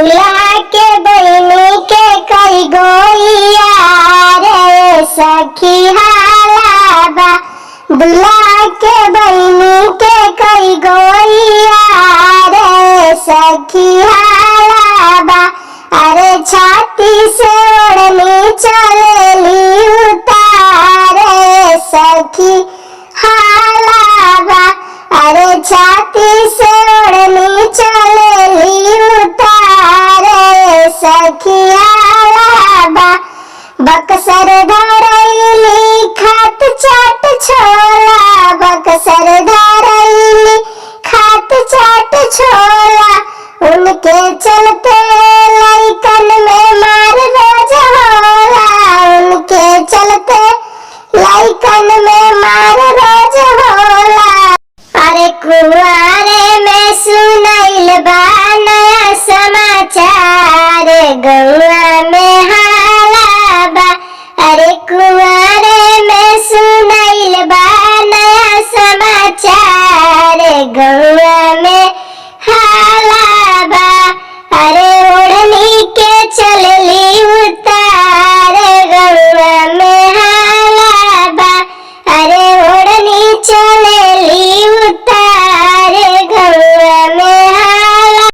दुल्हा के बहिनी के कई गोइया रे सखी हालाबा। दुल्हा के बहिनी के कई गोइया रे सखी हालाबा। अरे छाती से ओढ़नी चलेली उतारे सखी हालाबा। अरे छाती से ओढ़नी चलेली उतारे सखी हालाबा। बक्सर धरैली खात चाट छोला। बक्सर धरैली खात चाट छोला। उनके चलते लइकन में मार रोज होला। उनके चलते लइकन में मार रोज होला। अरे कुंवारे में सुनैल बा नया समाचार गौआ